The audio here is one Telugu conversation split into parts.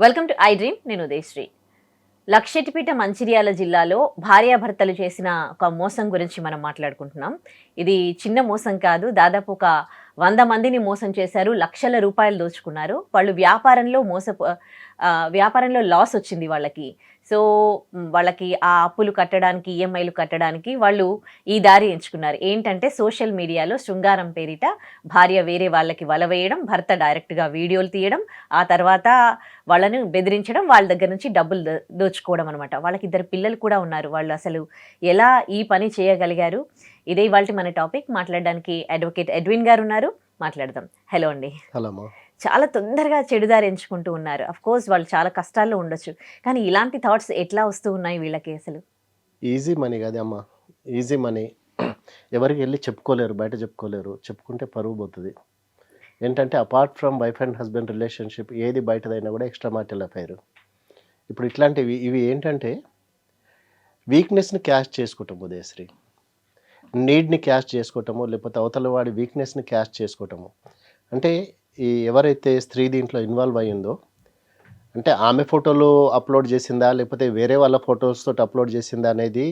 Welcome to I dream. నేను ఉదయశ్రీ. లక్షెట్టిపేట మంచిర్యాల జిల్లాలో భార్యాభర్తలు చేసిన ఒక మోసం గురించి మనం మాట్లాడుకుంటున్నాం. ఇది చిన్న మోసం కాదు. దాదాపు ఒక 100 మందిని మోసం చేశారు. లక్షల రూపాయలు దోచుకున్నారు. వాళ్ళు వ్యాపారంలో లాస్ వచ్చింది వాళ్ళకి. సో, వాళ్ళకి ఆ అప్పులు కట్టడానికి, ఈఎంఐలు కట్టడానికి వాళ్ళు ఈ దారి ఎంచుకున్నారు. ఏంటంటే సోషల్ మీడియాలో శృంగారం పేరిట భార్య వేరే వాళ్ళకి వల వేయడం, భర్త డైరెక్ట్‌గా వీడియోలు తీయడం, ఆ తర్వాత వాళ్ళని బెదిరించడం, వాళ్ళ దగ్గర నుంచి డబ్బులు దోచుకోవడం అనమాట. వాళ్ళకి 2 పిల్లలు కూడా ఉన్నారు. వాళ్ళు అసలు ఎలా ఈ పని చేయగలిగారు? ఇదే ఇవాల్టి మన టాపిక్. మాట్లాడడానికి అడ్వకేట్ ఎడ్విన్ గారు ఉన్నారు. మాట్లాడదాం. హలో అండి. హలో అమ్మా. చాలా తొందరగా చెడుదారి ఎంచుకుంటూ ఉన్నారు. కోర్స్ వాళ్ళు చాలా కష్టాల్లో ఉండొచ్చు. కానీ ఇలాంటి థాట్స్ ఎట్లా వస్తూ ఉన్నాయి వీళ్ళకి అసలు? ఈజీ మనీ కాదే అమ్మా. ఈజీ మనీ ఎవరికి వెళ్ళి చెప్పుకోలేరు, బయట చెప్పుకోలేరు. చెప్పుకుంటే పరువు పోతుంది. ఏంటంటే apart from wife and husband relationship ఏది బయటదైనా కూడా ఎక్స్ట్రా మ్యారిటల్ అఫైర్. ఇప్పుడు ఇట్లాంటివి ఇవి ఏంటంటే వీక్నెస్ని క్యాష్ చేసుకోవటం, ఉదయశ్రీ. నీడ్ని క్యాష్ చేసుకోవటము, లేకపోతే అవతల వాడి వీక్నెస్ని క్యాష్ చేసుకోవటము. అంటే ఎవరైతే స్త్రీ దీంట్లో ఇన్వాల్వ్ అయ్యిందో, అంటే ఆమె ఫోటోలు అప్లోడ్ చేసిందా, లేకపోతే వేరే వాళ్ళ ఫొటోస్ తోటి అప్లోడ్ చేసిందా అనేది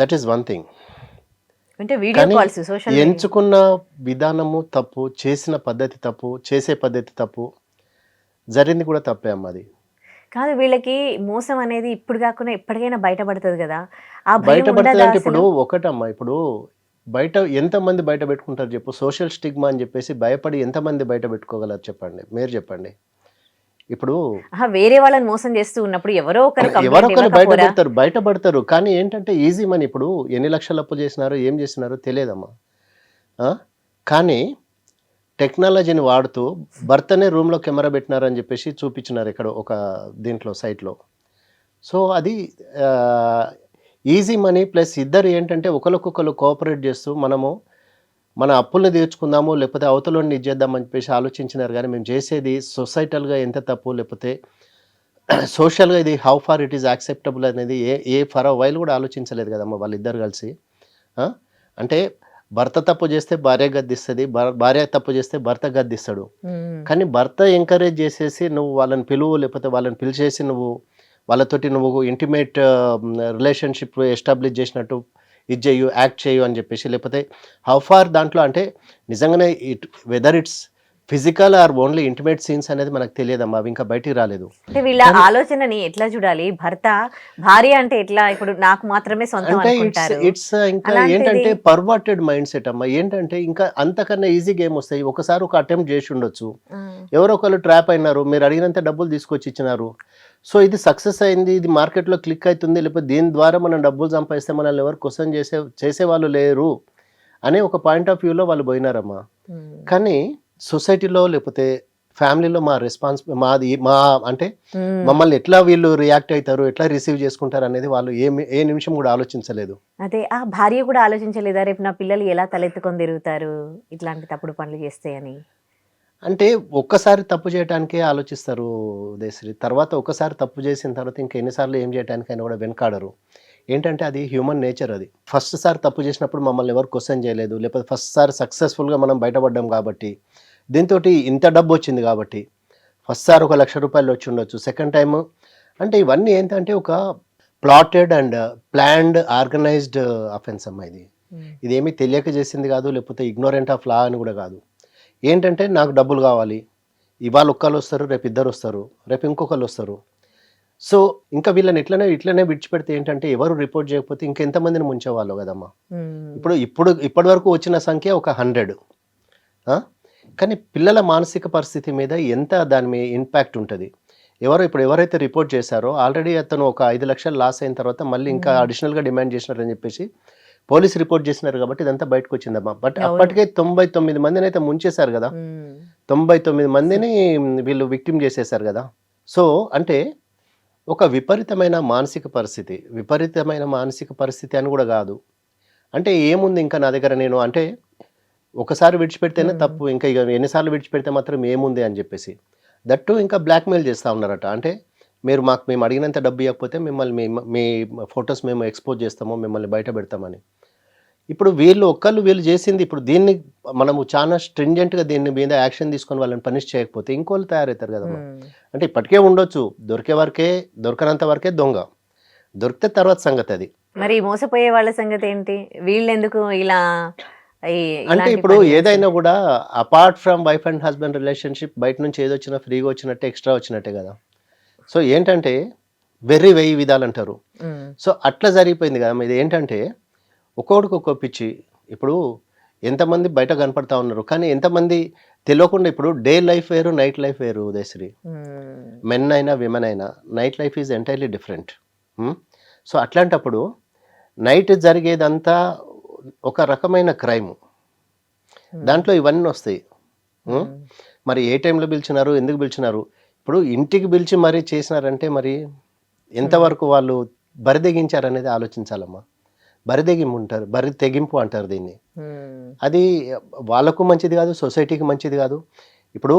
దట్ ఈస్ వన్ థింగ్. అంటే వీడియో కాల్స్, సోషల్ మీడియా ఎంచుకున్న విధానము తప్పు, చేసిన పద్ధతి తప్పు, చేసే పద్ధతి తప్పు, జరిగింది కూడా తప్పే అమ్మ. అది కాదు. వీళ్ళకి మోసం అనేది ఇప్పుడు కాకుండా ఎప్పటికైనా బయటపడుతుంది కదా. ఆ భయం బయటపడుతుంది ఉండదా అంటే అసలు? ఇప్పుడు ఒకటమ్మా, ఇప్పుడు బయట ఎంతమంది బయట పెట్టుకుంటారు చెప్పు? సోషల్ స్టిగ్మా అని చెప్పేసి భయపడి ఎంతమంది బయట పెట్టుకోగలరు చెప్పండి, మీరు చెప్పండి. ఇప్పుడు వేరే వాళ్ళని మోసం చేస్తూ ఉన్నప్పుడు ఎవరో ఒకరు ఎవరొకరు కంప్లైంట్ బయట ఇవ్వకపోరా? పెడతారు, బయటపడతారు. కానీ ఏంటంటే ఈజీ మనీ. ఇప్పుడు ఎన్ని లక్షలు అప్పు చేసినారో, ఏం చేసినారో తెలియదమ్మా. ఆ? కానీ టెక్నాలజీని వాడుతూ భర్తనే రూమ్లో కెమెరా పెట్టినారని చెప్పేసి చూపించినారు ఇక్కడ ఒక దీంట్లో సైట్లో. సో అది ఈజీ మనీ ప్లస్ ఇద్దరు ఏంటంటే ఒకరికొకరు కోఆపరేట్ చేస్తూ మనము మన అప్పుల్ని తీర్చుకుందాము, లేకపోతే అవతలని ఇచ్చేద్దామని చెప్పేసి ఆలోచించినారు. కానీ మేము చేసేది సొసైటల్గా ఎంత తప్పు, లేకపోతే సోషల్గా ఇది how far it is acceptable అనేది ఫర్ అ వైల్ కూడా ఆలోచించలేదు కదమ్మా వాళ్ళిద్దరు కలిసి. ఆ? అంటే భర్త తప్పు చేస్తే భార్య గద్దిస్తుంది, భార్య తప్పు చేస్తే భర్త గద్దిస్తాడు. కానీ భర్త ఎంకరేజ్ చేసేసి నువ్వు వాళ్ళని పిలువు, లేకపోతే వాళ్ళని పిలిచేసి నువ్వు వాళ్ళతోటి నువ్వు ఇంటిమేట్ రిలేషన్షిప్ ఎస్టాబ్లిష్ చేసినట్టు ఇది చేయు, యాక్ట్ చేయు అని చెప్పేసి, లేకపోతే హౌ ఫార్ దాంట్లో అంటే నిజంగానే whether it's physical are only intimate scenes అనేది మనకు తెలియదమ్మా. అవి ఇంకా బయటికి రాలేదు. అంటే వీళ్ళ ఆలోచనని ఎట్లా చూడాలి? భార్య అంటే ఎట్లా? ఇప్పుడు నాకు మాత్రమే సొంతం అంటే అనుకుంటారు. ఇట్స్ ఇంకా అలాంటిది ఏంటంటే పర్వర్టెడ్ మైండ్ సెట్ అమ్మా. ఏంటంటే ఇంకా అంతకన్నా ఈజీ గేమ్ వస్తాయి. ఒకసారి ఒక అటెంప్ట్ చేసి ఉండొచ్చు, ఎవరో ఒకళ్ళు ట్రాప్ అయినారు, మీరు అడిగినంత డబ్బులు తీసుకొచ్చి ఇచ్చినారు. సో ఇది సక్సెస్ అయింది, ఇది మార్కెట్లో క్లిక్ అవుతుంది, లేకపోతే దీని ద్వారా మనం డబ్బులు సంపాదిస్తే మనల్ని ఎవరు క్వశ్చన్ చేసేవాళ్ళు లేరు అనే ఒక పాయింట్ ఆఫ్ వ్యూలో వాళ్ళు పోయినారమ్మా. కానీ సొసైటీలో లేకపోతే ఫ్యామిలీలో మా అంటే మమ్మల్ని ఎట్లా వీళ్ళు రియాక్ట్ అవుతారు, ఎట్లా రిసీవ్ చేసుకుంటారు అనేది వాళ్ళు ఏ నిమిషం కూడా ఆలోచించలేదు. అదే ఆ భార్య కూడా ఆలోచించలేదా? రేపు నా పిల్లలు ఎలా తలెత్తుకొని తిరుగుతారు ఇట్లాంటి తప్పుడు పనులు చేస్తే అని? అంటే ఒక్కసారి తప్పు చేయడానికే ఆలోచిస్తారు ఉదయశ్రీ. తర్వాత ఒక్కసారి తప్పు చేసిన తర్వాత ఇంకా ఎన్నిసార్లు ఏం చేయడానికైనా కూడా వెనకాడరు. ఏంటంటే అది హ్యూమన్ నేచర్. అది ఫస్ట్ సారి తప్పు చేసినప్పుడు మమ్మల్ని ఎవరు క్వశ్చన్ చేయలేదు, లేకపోతే ఫస్ట్ సారి సక్సెస్ఫుల్గా మనం బయటపడ్డాం కాబట్టి, దీంతో ఇంత డబ్బు వచ్చింది కాబట్టి, ఫస్ట్ సారి ఒక ₹1,00,000 వచ్చి ఉండొచ్చు, సెకండ్ టైము. అంటే ఇవన్నీ ఏంటంటే ఒక plotted and planned organised offence అమ్మా. ఇదేమీ తెలియక చేసింది కాదు, లేకపోతే ఇగ్నోరెంట్ ఆఫ్ లా అని కూడా కాదు. ఏంటంటే నాకు డబ్బులు కావాలి, ఇవాళ ఒక్కళ్ళు వస్తారు, రేపు ఇద్దరు వస్తారు, రేపు ఇంకొకళ్ళు వస్తారు. సో ఇంకా వీళ్ళని ఇట్లనే విడిచిపెడితే ఏంటంటే ఎవరు రిపోర్ట్ చేయకపోతే ఇంకెంతమందిని ముంచేవాళ్ళు కదమ్మా. ఇప్పటి వరకు వచ్చిన సంఖ్య ఒక 100. కానీ పిల్లల మానసిక పరిస్థితి మీద ఎంత దాని మీద ఇంపాక్ట్ ఉంటుంది. ఎవరైతే రిపోర్ట్ చేశారో ఆల్రెడీ అతను ఒక 5 లక్షలు లాస్ అయిన తర్వాత మళ్ళీ ఇంకా అడిషనల్గా డిమాండ్ చేసినారని చెప్పేసి పోలీసు రిపోర్ట్ చేసినారు కాబట్టి ఇదంతా బయటకు వచ్చిందమ్మా. బట్ అప్పటికే 99 మందిని అయితే ముంచేశారు కదా. 99 మందిని వీళ్ళు విక్టిమ్ చేసేశారు కదా. సో అంటే ఒక విపరీతమైన మానసిక పరిస్థితి అని కూడా కాదు. అంటే ఏముంది ఇంకా నా దగ్గర, నేను అంటే ఒకసారి విడిచిపెడితేనే తప్పు, ఇంకా ఎన్నిసార్లు విడిచిపెడితే మాత్రం ఏముంది అని చెప్పేసి దట్టు ఇంకా బ్లాక్మెయిల్ చేస్తూ ఉన్నారట. అంటే మేము అడిగినంత డబ్బు ఇవ్వకపోతే మిమ్మల్ని మీ ఫొటోస్ మేము ఎక్స్పోజ్ చేస్తాము, మిమ్మల్ని బయట పెడతామని. ఇప్పుడు వీళ్ళు చేసింది ఇప్పుడు దీన్ని మనము చాలా స్ట్రింజెంట్గా దీని మీద యాక్షన్ తీసుకొని వాళ్ళని పనిష్ చేయకపోతే ఇంకోళ్ళు తయారవుతారు కదమ్మా. అంటే ఇప్పటికే ఉండొచ్చు, దొరికే వరకే, దొరకనంత వరకే దొంగ, దొరికితే తర్వాత సంగతి అది. మరి మోసపోయే వాళ్ళ సంగతి ఏంటి? వీళ్ళెందుకు ఇలా అంటే ఇలాంటి ఇప్పుడు పని ఏదైనా చేస్తున్నారు? కూడా apart from wife and husband relationship బయట నుంచి ఏదొచ్చినా ఫ్రీగా వచ్చినట్టే, ఎక్స్ట్రా వచ్చినట్టే కదా. సో ఏంటంటే వెర్రి వెయ్యి విధాలు అంటారు. ఉమ్, సో అట్లా జరిగిపోయింది కదా. ఇది ఏంటంటే ఒక్కొక్కడికి ఒక్కో పిచ్చి. ఇప్పుడు ఎంతమంది బయట కనపడతా ఉన్నారు, కానీ ఎంతమంది తెలియకుండా. ఇప్పుడు డే లైఫ్ వేరు, నైట్ లైఫ్ వేరు ఉదయశ్రీ. ఉమ్, మెన్ అయినా విమెన్ అయినా night life is entirely different. So అట్లాంటప్పుడు నైట్ జరిగేదంతా ఒక రకమైన క్రైమ్, ఉమ్, దాంట్లో ఇవన్నీ వస్తాయి. ఉమ్, ఉమ్, మరి ఏ టైంలో పిలిచినారు, ఎందుకు పిలిచినారు? ఇప్పుడు ఇంటికి పిలిచి మరీ చేసినారంటే మరి ఎంతవరకు వాళ్ళు బరిదెగించారనేది ఆలోచించాలమ్మా. బరిదెగింపు ఉంటారు, బరి తెగింపు అంటారు దీన్ని. ఉమ్, అది వాళ్ళకు మంచిది కాదు, సొసైటీకి మంచిది కాదు. ఇప్పుడు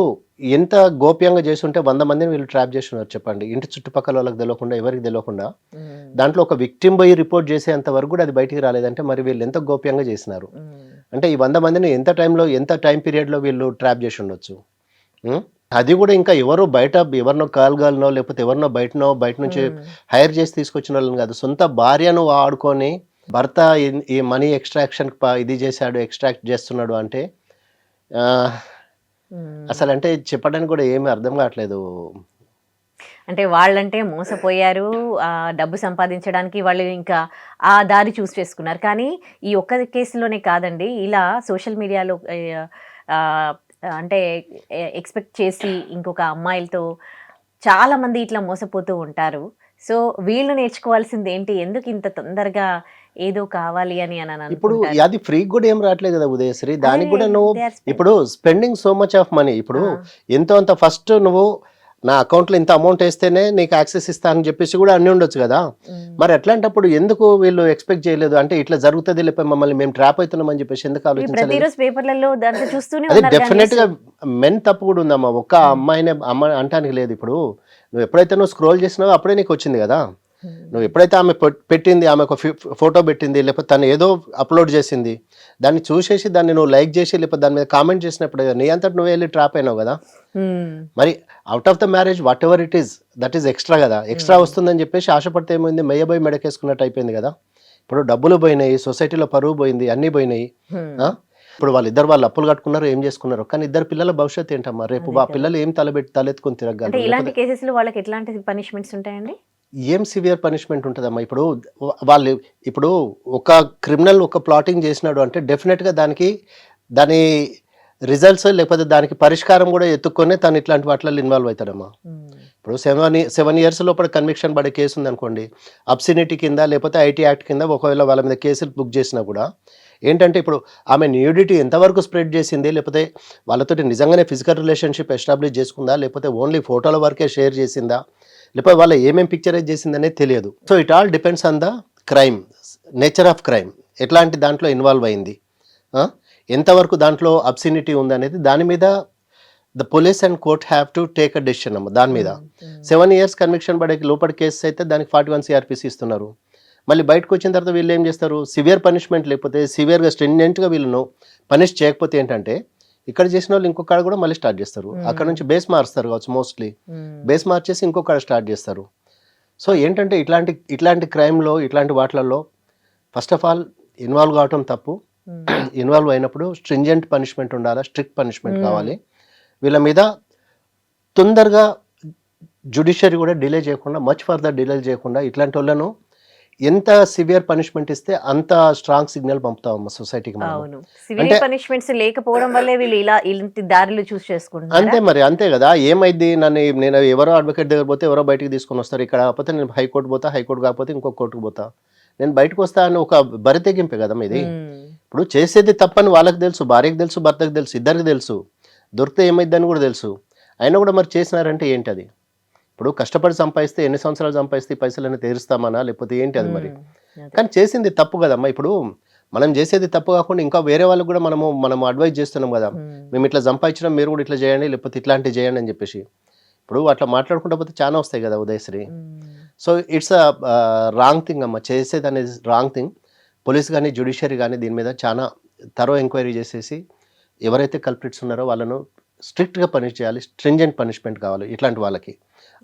ఎంత గోప్యంగా చేస్తుంటే 100 మందిని వీళ్ళు ట్రాప్ చేస్తున్నారు చెప్పండి, ఇంటి చుట్టుపక్కల వాళ్ళకి తెలియకుండా, ఎవరికి తెలియకుండా. ఉమ్, దాంట్లో ఒక విక్టిమ్ పోయి రిపోర్ట్ చేసేంత వరకు కూడా అది బయటికి రాలేదంటే మరి వీళ్ళు ఎంత గోప్యంగా చేసినారు. ఉమ్. అంటే ఈ 100 మందిని ఎంత టైంలో, ఎంత టైం పీరియడ్లో వీళ్ళు ట్రాప్ చేసి ఉండొచ్చు. ఉం? అది కూడా ఇంకా ఎవరో బయట, ఎవరినో కాల్గాలనో లేకపోతే ఎవరినో బయట నుంచి ఉమ్. హైర్ చేసి తీసుకొచ్చిన వాళ్ళని కాదు, సొంత భార్యను ఆడుకొని భర్త ఈ మనీ ఎక్స్ట్రాక్షన్ ఇది చేశాడు, ఎక్స్ట్రాక్ట్ చేస్తున్నాడు అంటే ఆ, ఉమ్. అసలు అంటే చెప్పడానికి కూడా ఏమీ అర్థం కావట్లేదు. అంటే వాళ్ళంటే మోసపోయారు. డబ్బు సంపాదించడానికి వాళ్ళు ఇంకా ఆ దారి చూస్ చేసుకున్నారు. కానీ ఈ ఒక్క కేసులోనే కాదండి. ఇలా సోషల్ మీడియాలో ఆహ్, అంటే ఎక్స్‌పెక్ట్ చేసి ఇంకొక అమ్మాయిలతో చాలామంది ఇట్లా మోసపోతూ ఉంటారు. సో, వీళ్ళు నేర్చుకోవాల్సిందేంటి? ఎందుకు ఇంత తొందరగా ఏదో కావాలి అని ఇప్పుడు అనుకుంటారు? అది ఫ్రీకి కూడా ఏం రావట్లేదు కదా ఉదయశ్రీ. అదే దానికి కూడా నువ్వు దే ఆర్ ఇప్పుడు spending so much of money. ఇప్పుడు ఆ! ఎంతో అంత ఫస్ట్ నువ్వు నా అకౌంట్లో ఇంత అమౌంట్ వేస్తేనే నీకు యాక్సెస్ ఇస్తా అని చెప్పేసి కూడా అన్నీ ఉండొచ్చు కదా. హ్మ్. మరి అట్లాంటప్పుడు ఎందుకు వీళ్ళు ఎక్స్పెక్ట్ చేయలేదు? అంటే ఇట్లా జరుగుతుంది, లేకపోతే మమ్మల్ని మేము ట్రాప్ అవుతున్నామని చెప్పేసి ఎందుకు ఈ ఆలోచించలేదు? ప్రతిరోజు పేపర్‌లలో దాంట్లో చూస్తూనే అదే ఉన్నారుగా న్యూస్. డెఫినెట్‌గా మెన్ తప్పు కూడా ఉందమ్మా. ఒక్క హ్మ్. అమ్మాయినే అంటానికి లేదు. ఇప్పుడు నువ్వు ఎప్పుడైతే స్క్రోల్ చేసినావో అప్పుడే నీకు వచ్చింది కదా. హ్మ్. నువ్వు ఎప్పుడైతే ఆమె పెట్టింది, ఆమె ఒక ఫోటో పెట్టింది, లేకపోతే తను ఏదో అప్లోడ్ చేసింది, దాన్ని చూసేసి దాన్ని నువ్వు లైక్ చేసి లేకపోతే దాని మీద కామెంట్ చేసినప్పుడు నీ అంతటి నువ్వే వెళ్ళి ట్రాప్ అయినావు కదా. హ్మ్. మరి out of the marriage what ever it is, that is extra కదా. ఎక్స్ట్రా హ్మ్. వస్తుందని చెప్పేసి ఆశపడితే ఏమైంది, మెయ్యబోయి మెడకేసుకున్నట్టు అయిపోయింది కదా. ఇప్పుడు డబ్బులు పోయినాయి, సొసైటీలో పరువు పోయింది, అన్నీ పోయినాయి. హ్మ్. ఆ? ఇప్పుడు వాళ్ళు అప్పులు కట్టుకున్నారు, ఏం చేసుకున్నారు, కానీ ఇద్దరు పిల్లల భవిష్యత్తు ఏంటమ్మా? రేపు అదే ఆ కదా! పిల్లలు ఏం తలెత్తుకొని అంటే తిరగలరు? ఇలాంటి లేకపోతే కేసెస్‌లో వాళ్ళకి ఎట్లాంటి పనిష్మెంట్స్ ఉంటాయండి? ఏం సివియర్ పనిష్మెంట్ ఉంటుందమ్మా? ఇప్పుడు వాళ్ళు ఇప్పుడు ఒక క్రిమినల్ ఒక ప్లాటింగ్ చేసినాడు అంటే డెఫినెట్గా దాని రిజల్ట్స్ లేకపోతే దానికి పరిష్కారం కూడా ఎత్తుక్కొని తను ఇట్లాంటి వాటిల్లో ఇన్వాల్వ్ అవుతాడమ్మా. హ్మ్. ఇప్పుడు 7 ఇయర్స్ లోపల కన్విక్షన్ పడే కేసు ఉందనుకోండి, అబ్సినిటీ కింద లేకపోతే ఐటీ యాక్ట్ కింద ఒకవేళ వాళ్ళ మీద కేసులు బుక్ చేసినా కూడా ఏంటంటే ఇప్పుడు ఆమె న్యూడిటీ ఎంతవరకు స్ప్రెడ్ చేసింది, లేకపోతే వాళ్ళతోటి నిజంగానే ఫిజికల్ రిలేషన్షిప్ ఎస్టాబ్లిష్ చేసుకుందా, లేకపోతే ఓన్లీ ఫోటోల వరకే షేర్ చేసిందా, లేకపోతే వాళ్ళ ఏమేమి పిక్చరైజ్ చేసిందనేది తెలియదు. So it all depends on the crime, nature of crime, ఎట్లాంటి దాంట్లో ఇన్వాల్వ్ అయింది, ఆ? ఎంతవరకు దాంట్లో అబ్సినిటీ ఉందనేది దాని మీద the police and court have to take a decision అమ్మ దాని మీద. హ్మ్. హ్మ్. 7 ఇయర్స్ కన్విక్షన్ పడే లోపల కేసు అయితే దానికి 41 సిఆర్పిసి ఇస్తున్నారు. మళ్ళీ బయటకు వచ్చిన తర్వాత వీళ్ళు ఏం చేస్తారు, సివియర్ పనిష్మెంట్ లేకపోతే సివియర్గా స్ట్రింజెంట్గా వీళ్ళను పనిష్ చేయకపోతే ఏంటంటే ఇక్కడ చేసిన వాళ్ళు ఇంకొక కూడా మళ్ళీ స్టార్ట్ చేస్తారు. అక్కడ నుంచి బేస్ మారుస్తారు కావచ్చు, మోస్ట్లీ హ్మ్. బేస్ మార్చేసి ఇంకొక స్టార్ట్ చేస్తారు. సో ఏంటంటే ఇట్లాంటి క్రైమ్లో, ఇట్లాంటి వాటిలలో ఫస్ట్ ఆఫ్ ఆల్ ఇన్వాల్వ్ కావటం తప్పు. హ్మ్. ఇన్వాల్వ్ అయినప్పుడు స్ట్రింజెంట్ పనిష్మెంట్ ఉండాలి, స్ట్రిక్ట్ పనిష్మెంట్ హ్మ్. కావాలి. వీళ్ళ మీద తొందరగా జ్యుడిషియరీ కూడా డిలే చేయకుండా, మచ్ ఫర్దర్ డిలే చేయకుండా ఇట్లాంటి వాళ్ళను ఎంత సివియర్ పనిష్మెంట్ ఇస్తే అంత స్ట్రాంగ్ సిగ్నల్ పంపుతామమ్మ సొసైటీకి మనము. అవును. అంటే సివియర్ పనిష్మెంట్స్ లేకపోవడం వల్లే వీళ్ళు ఇలా ఇలాంటి దారులు చూస్ చేసుకుంటున్నారా? అంతే మరి, అంతే కదా. ఏమైద్ది, నేను ఎవరో అడ్వకేట్ దగ్గర పోతే ఎవరో బయటికి తీసుకొని వస్తారు. ఇక్కడ కాకపోతే నేను హైకోర్టు పోతా, హైకోర్టు కాకపోతే ఇంకొక కోర్టుకు పోతా, నేను బయటకు వస్తా అని ఒక బరితెగింపే కదా మీది. హ్మ్. ఇప్పుడు చేసేది తప్పని వాళ్ళకి తెలుసు, భార్యకు తెలుసు, భర్తకు తెలుసు, ఇద్దరికి తెలుసు, దొరికితే ఏమైద్దని కూడా తెలుసు. అయినా కూడా మరి చేసినారంటే ఏంటి అది? ఇప్పుడు కష్టపడి సంపాదిస్తే ఎన్ని సంవత్సరాలు సంపాదిస్తే ఈ పైసలన్నీ తీరుస్తామనా, లేకపోతే ఏంటి అది మరి? హ్మ్. అదే. కానీ చేసింది తప్పు కదమ్మా. ఇప్పుడు మనం చేసేది తప్పు కాకుండా ఇంకా వేరే వాళ్ళకి కూడా మనం అడ్వైజ్ చేస్తున్నాం కదా, హ్మ్. మేము ఇట్లా సంపాదించడం, మీరు కూడా ఇట్లా చేయండి, లేకపోతే ఇట్లాంటివి చేయండి అని చెప్పేసి. ఇప్పుడు అట్లా మాట్లాడుకుంటా పోతే చాలా వస్తాయి కదా ఉదయశ్రీ. హ్మ్. So it's a wrong thing అమ్మ, చేసేది అనేది రాంగ్ థింగ్. పోలీస్ కానీ జ్యుడిషియరీ కానీ దీని మీద చాలా ఎంక్వైరీ చేసేసి ఎవరైతే కల్ప్రిట్స్ ఉన్నారో వాళ్ళను స్ట్రిక్ట్గా పనిష్ చేయాలి, స్ట్రింజెంట్ పనిష్మెంట్ కావాలి ఇట్లాంటి వాళ్ళకి.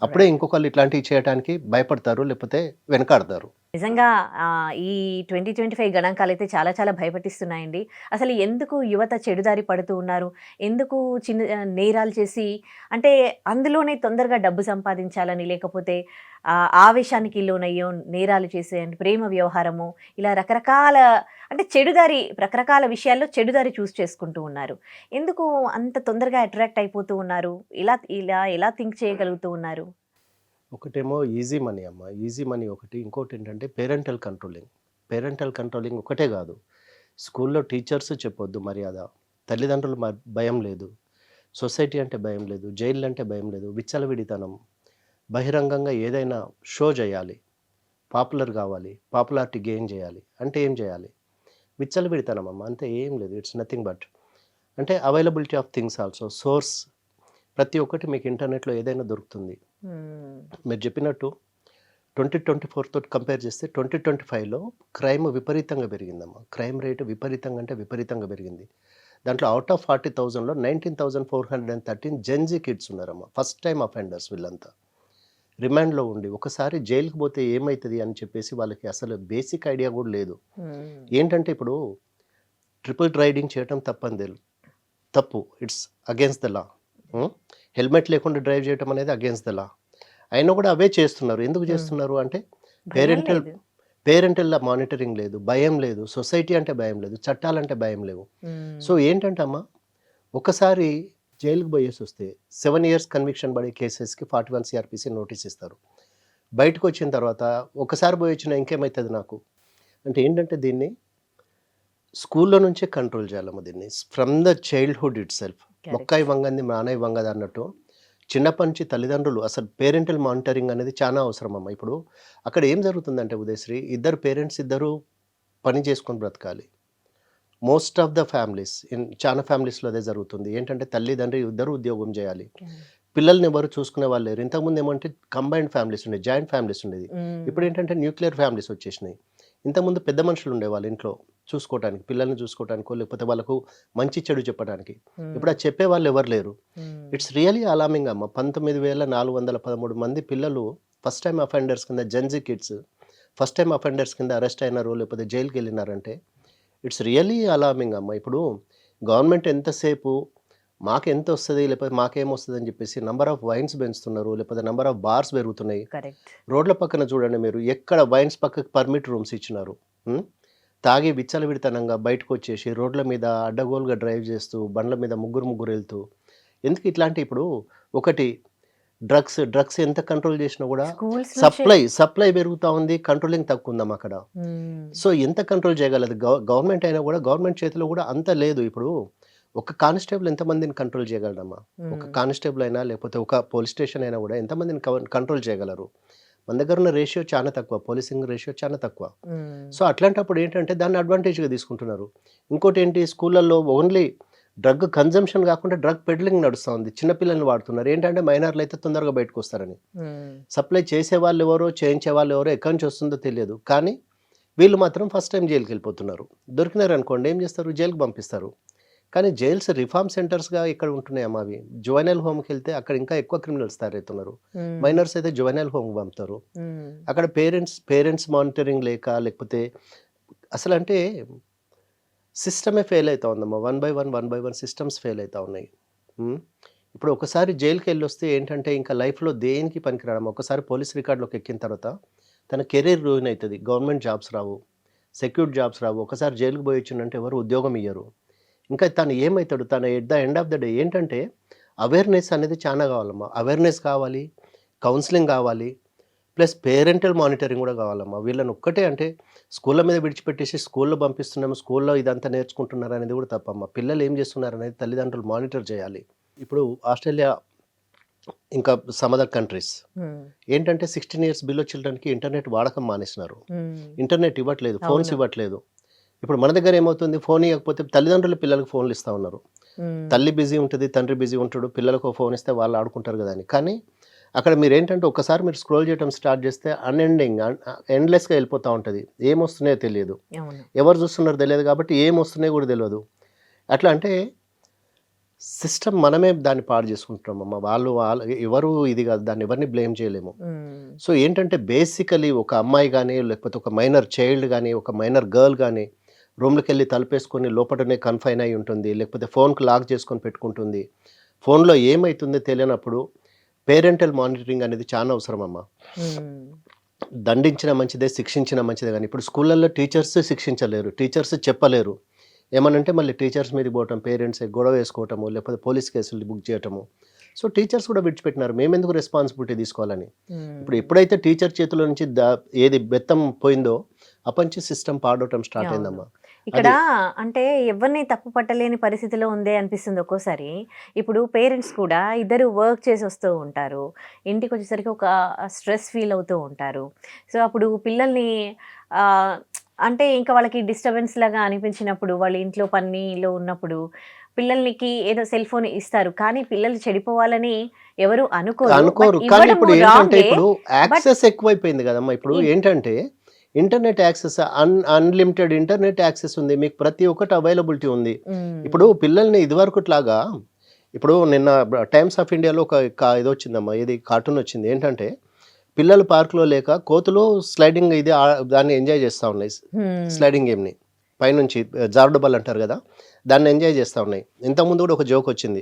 అప్పుడే ఇంకొకళ్ళు ఇట్లాంటివి చేయడానికి భయపడతారు, లేకపోతే వెనకాడతారు. నిజంగా ఈ 2025 గణాంకాలైతే చాలా చాలా భయపెట్టిస్తున్నాయండి. అసలు ఎందుకు యువత చెడుదారి పడుతూ ఉన్నారు? ఎందుకు నేరాలు చేసి అంటే అందులోనే తొందరగా డబ్బు సంపాదించాలని, లేకపోతే ఆవేశానికి లోనయ్యో నేరాలు చేసే ప్రేమ వ్యవహారము, ఇలా రకరకాల అంటే రకరకాల విషయాల్లో చెడుదారి చేసుకుంటూ ఉన్నారు. ఎందుకు అంత తొందరగా అట్రాక్ట్ అయిపోతూ ఉన్నారు? ఇలా ఇలా ఎలా థింక్ చేయగలుగుతూ ఉన్నారు? ఒకటేమో ఈజీ మనీ అమ్మ, ఈజీ మనీ ఒకటి. ఇంకోటి ఏంటంటే పేరెంటల్ కంట్రోలింగ్. పేరెంటల్ కంట్రోలింగ్ ఒకటే కాదు, స్కూల్లో టీచర్స్ చెప్పొద్దు మర్యాద, తల్లిదండ్రులు భయం లేదు, సొసైటీ అంటే భయం లేదు, జైళ్ళు అంటే భయం లేదు, విచ్చలవిడితనం, బహిరంగంగా ఏదైనా షో చేయాలి, పాపులర్ కావాలి, పాపులారిటీ గెయిన్ చేయాలి అంటే ఏం చేయాలి? విచ్చలవిడితనం అమ్మ, అంతే, ఏం లేదు. ఇట్స్ నథింగ్ బట్ అంటే availability of things also. Source ప్రతి ఒక్కటి మీకు ఇంటర్నెట్లో ఏదైనా దొరుకుతుంది. మీరు చెప్పినట్టు 2024 తోటి కంపేర్ చేస్తే 2025లో క్రైమ్ విపరీతంగా పెరిగిందమ్మా. క్రైమ్ రేటు విపరీతంగా అంటే విపరీతంగా పెరిగింది. దాంట్లో అవుట్ ఆఫ్ 40,000లో 19,413 జెన్జీ కిడ్స్ ఉన్నారమ్మా. ఫస్ట్ టైం అఫెండర్స్ వీళ్ళంతా. రిమాండ్లో ఉండి ఒకసారి జైలుకి పోతే ఏమవుతుంది అని చెప్పేసి వాళ్ళకి అసలు బేసిక్ ఐడియా కూడా లేదు. ఏంటంటే ఇప్పుడు ట్రిపుల్ రైడింగ్ చేయటం తప్పు, it's against the law. Helmet లేకుండా డ్రైవ్ చేయటం అనేది అగేన్స్ట్ ద లా. అయినా కూడా అవే చేస్తున్నారు. ఎందుకు చేస్తున్నారు అంటే పేరెంటల్ మానిటరింగ్ లేదు, భయం లేదు, సొసైటీ అంటే భయం లేదు, చట్టాలంటే భయం లేవు. సో ఏంటంటే అమ్మా, ఒకసారి జైలుకి పోయేసి వస్తే 7 years కన్విక్షన్ పడే కేసెస్కి 41 CRPC నోటీస్ ఇస్తారు. బయటకు వచ్చిన తర్వాత ఒకసారి పోయి వచ్చినా ఇంకేమవుతుంది నాకు అంటే ఏంటంటే దీన్ని స్కూల్లో నుంచే కంట్రోల్ చేయాలమ్మా. దీన్ని from the childhood itself. మొక్కాయి వంగంది మానయ్య వంగది అన్నట్టు చిన్నప్పటి నుంచి తల్లిదండ్రులు అసలు పేరెంటల్ మానిటరింగ్ అనేది చాలా అవసరం అమ్మ. ఇప్పుడు అక్కడ ఏం జరుగుతుందంటే ఉదయశ్రీ, పేరెంట్స్ ఇద్దరు పని చేసుకొని బ్రతకాలి. మోస్ట్ ఆఫ్ ద ఫ్యామిలీస్ చాలా ఫ్యామిలీస్లో అదే జరుగుతుంది. ఏంటంటే తల్లిదండ్రి ఇద్దరు ఉద్యోగం చేయాలి, పిల్లల్ని ఎవరు చూసుకునే వాళ్ళు లేరు. ఇంతకుముందు ఏమంటే కంబైన్డ్ ఫ్యామిలీస్ ఉండేది, జాయింట్ ఫ్యామిలీస్ ఉండేది. ఇప్పుడు ఏంటంటే న్యూక్లియర్ ఫ్యామిలీస్ వచ్చేసినాయి. ఇంతకుముందు పెద్ద మనుషులు ఉండేవాళ్ళు ఇంట్లో చూసుకోవడానికి, పిల్లల్ని చూసుకోవడానికో లేకపోతే వాళ్ళకు మంచి చెడు చెప్పడానికి. ఇప్పుడు అది చెప్పే వాళ్ళు ఎవరు లేరు. ఇట్స్ రియలీ అలామింగ్ అమ్మ. 19,413 మంది పిల్లలు ఫస్ట్ టైం అఫెండర్స్ కింద, Gen Z kids first time offenders కింద అరెస్ట్ అయినారు, లేకపోతే జైలుకి వెళ్ళినారంటే ఇట్స్ రియలీ అలామింగ్ అమ్మ. ఇప్పుడు గవర్నమెంట్ ఎంతసేపు మాకెంత వస్తుంది, లేకపోతే మాకేమొస్తుంది అని చెప్పేసి నంబర్ ఆఫ్ వైన్స్ పెంచుతున్నారు, లేకపోతే నంబర్ ఆఫ్ బార్స్ పెరుగుతున్నాయి. రోడ్ల పక్కన చూడండి మీరు, ఎక్కడ వైన్స్ పక్కకు పర్మిట్ రూమ్స్ ఇచ్చినారు. తాగి విచ్చలవిడితనంగా బయటకు వచ్చేసి రోడ్ల మీద అడ్డగోలుగా డ్రైవ్ చేస్తూ, బండ్ల మీద ముగ్గురు వెళ్తూ. ఎందుకు ఇట్లాంటి ఇప్పుడు ఒకటి డ్రగ్స్ ఎంత కంట్రోల్ చేసినా కూడా సప్లై పెరుగుతూ ఉంది, కంట్రోలింగ్ తక్కువ ఉందమ్మా అక్కడ. సో ఎంత కంట్రోల్ చేయగలదు గవర్నమెంట్ అయినా కూడా, గవర్నమెంట్ చేతిలో కూడా అంత లేదు. ఇప్పుడు ఒక కానిస్టేబుల్ ఎంతమందిని కంట్రోల్ చేయగలడమ్మా? ఒక కానిస్టేబుల్ అయినా లేకపోతే ఒక పోలీస్ స్టేషన్ అయినా కూడా ఎంతమందిని కంట్రోల్ చేయగలరు? మన దగ్గర ఉన్న రేషియో చాలా తక్కువ, పోలీసింగ్ రేషియో చాలా తక్కువ. సో అట్లాంటప్పుడు ఏంటంటే దాన్ని అడ్వాంటేజ్గా తీసుకుంటున్నారు. ఇంకోటి ఏంటి, స్కూళ్ళల్లో ఓన్లీ డ్రగ్ కన్జంప్షన్ కాకుండా డ్రగ్ పెడ్లింగ్ నడుస్తూ ఉంది. చిన్నపిల్లల్ని వాడుతున్నారు. ఏంటంటే మైనర్లు అయితే తొందరగా బయటకు వస్తారని. సప్లై చేసే వాళ్ళు ఎవరో, చేయించే వాళ్ళు ఎవరో, ఎక్కడి నుంచి వస్తుందో తెలియదు. కానీ వీళ్ళు మాత్రం ఫస్ట్ టైం జైలుకి వెళ్ళిపోతున్నారు. దొరికినారు అనుకోండి, ఏం చేస్తారు, జైలుకి పంపిస్తారు. కానీ జైల్స్ రిఫార్మ్ సెంటర్స్గా ఇక్కడ ఉంటున్నాయమ్మా. అవి జువైనల్ హోమ్కి వెళ్తే అక్కడ ఇంకా ఎక్కువ క్రిమినల్స్ తయారవుతున్నారు. మైనర్స్ అయితే జువైనల్ హోమ్కి పంపుతారు. అక్కడ పేరెంట్స్ మానిటరింగ్ లేకపోతే అసలు అంటే సిస్టమే ఫెయిల్ అవుతా ఉందమ్మా. One by one systems fail అవుతా ఉన్నాయి. ఇప్పుడు ఒకసారి జైలుకి వెళ్ళి వస్తే ఏంటంటే ఇంకా లైఫ్లో దేనికి పనికిరాడమ్మా. ఒకసారి పోలీస్ రికార్డులోకి ఎక్కిన తర్వాత తన కెరీర్ రూయిన్ అవుతుంది. గవర్నమెంట్ జాబ్స్ రావు, సెక్యూర్డ్ జాబ్స్ రావు. ఒకసారి జైలుకి పోయి వచ్చిందంటే ఎవరు ఉద్యోగం ఇయ్యరు. ఇంకా తను ఏమవుతాడు, తను at the end of the day ఏంటంటే అవేర్నెస్ అనేది చాలా కావాలమ్మా. అవేర్నెస్ కావాలి, కౌన్సిలింగ్ కావాలి, ప్లస్ పేరెంటల్ మానిటరింగ్ కూడా కావాలమ్మా. వీళ్ళని ఒక్కటే అంటే స్కూళ్ళ మీద విడిచిపెట్టేసి స్కూల్లో పంపిస్తున్నాము, స్కూల్లో ఇదంతా నేర్చుకుంటున్నారు అనేది కూడా తప్పమ్మా. పిల్లలు ఏం చేస్తున్నారు అనేది తల్లిదండ్రులు మానిటర్ చేయాలి. ఇప్పుడు ఆస్ట్రేలియా ఇంకా సమ్ అదర్ కంట్రీస్ ఏంటంటే 16 years బిలో చిల్డ్రన్కి ఇంటర్నెట్ వాడకం మానేసినారు. ఇంటర్నెట్ ఇవ్వట్లేదు, ఫోన్స్ ఇవ్వట్లేదు. ఇప్పుడు మన దగ్గర ఏమవుతుంది, ఫోన్ ఇవ్వకపోతే తల్లిదండ్రులు పిల్లలకు ఫోన్లు ఇస్తూ ఉన్నారు. తల్లి బిజీ ఉంటుంది, తండ్రి బిజీ ఉంటాడు, పిల్లలకు ఫోన్ ఇస్తే వాళ్ళు ఆడుకుంటారు కదా అని. కానీ అక్కడ మీరు ఏంటంటే ఒకసారి మీరు స్క్రోల్ చేయడం స్టార్ట్ చేస్తే ఎండ్లెస్గా వెళ్ళిపోతూ ఉంటుంది. ఏమొస్తున్నాయో తెలియదు, ఎవరు చూస్తున్నారో తెలియదు, కాబట్టి ఏమొస్తున్నాయో కూడా తెలియదు. అట్లా అంటే సిస్టమ్ మనమే దాన్ని పాడు చేసుకుంటున్నామమ్మా. వాళ్ళు ఎవరు ఇది కాదు. దాన్ని ఎవరిని బ్లేమ్ చేయలేము. ఉమ్, సో ఏంటంటే బేసికలీ ఒక అమ్మాయి గానీ, లేకపోతే ఒక మైనర్ చైల్డ్ గానీ, ఒక మైనర్ గర్ల్ గానీ రూమ్‌లోకెళ్ళి తలుపేసుకొని లోపటనే కన్‌ఫైన్ అయ్యి ఉంటుంది. లేకపోతే ఫోన్‌కి లాక్ చేసుకొని పెట్టుకుంటుంది. ఫోన్‌లో ఏమైతుందో తెలియనప్పుడు పేరెంటల్ మానిటరింగ్ అనేది చాలా అవసరమమ్మా. ఉమ్, దండించిన మంచిదే, శిక్షించిన మంచిదే గానీ, ఇప్పుడు స్కూళ్ళల్లో టీచర్స్ శిక్షించలేరు. టీచర్స్ చెప్పలేరు. ఏమనంటే మళ్ళీ టీచర్స్ మీదకి పోవటం, పేరెంట్సే గొడవ వేసుకోవటము, లేకపోతే పోలీస్ కేసులు బుక్ చేయటము. సో, టీచర్స్ కూడా విడిచిపెట్టినారు. మేమెందుకు రెస్పాన్సిబిలిటీ తీసుకోవాలని. ఇప్పుడు ఉమ్. ఎప్పుడైతే టీచర్ చేతిలో నుంచి ఏది బెత్తం పోయిందో, అప్పటి సిస్టమ్ పాడవటం స్టార్ట్ అవును. అయిందమ్మా. ఇక్కడ అది అంటే ఎవరిని తప్పు పట్టలేని పరిస్థితిలో ఉందే అనిపిస్తుంది ఒక్కోసారి. ఇప్పుడు పేరెంట్స్ కూడా ఇద్దరు వర్క్ చేసి వస్తూ ఉంటారు. ఇంటికొచ్చేసరికి ఒక స్ట్రెస్ ఫీల్ అవుతూ ఉంటారు. సో, అప్పుడు పిల్లల్ని ఆహ్, అంటే ఇంకా వాళ్ళకి డిస్టర్బెన్స్ లాగా అనిపించినప్పుడు, వాళ్ళు ఇంట్లో పనిలో ఉన్నప్పుడు పిల్లలకి ఏదో సెల్ ఫోన్ ఇస్తారు. కానీ పిల్లలు చెడిపోవాలని ఎవరు అనుకోరు. బట్ అనుకోరు. కానీ ఇవ్వడము ఇప్పుడు ఏంటంటే, రాంగే. ఇప్పుడు బట్ యాక్సెస్ ఎక్కువైపోయింది గదమ్మా! ఇప్పుడు ఇ ఏంటంటే, internet access unlimited internet access ఉంది. మీకు ప్రతి ఒక్కటి అవైలబిలిటీ ఉంది. హ్మ్. ఇప్పుడు పిల్లల్ని ఇదివరకుట్లాగా ఇప్పుడు నిన్న 'టైమ్స్ ఆఫ్ ఇండియాలో' ఒక ఇదొచ్చిందమ్మా. ఏది కార్టూన్ వచ్చింది. ఏంటంటే, పిల్లలు పార్క్‌లో లేక కోతులు స్లైడింగ్ ఇది దాన్ని ఎంజాయ్ చేస్తా ఉన్నాయి. హ్మ్. స్లైడింగ్ గేమ్‌ని. పైనుంచి జారుడు బల్ల అంటారు గదా! దాన్ని ఎంజాయ్ చేస్తా ఉన్నాయి. ఇంతకుముందు గూడా ఒక జోకొచ్చింది.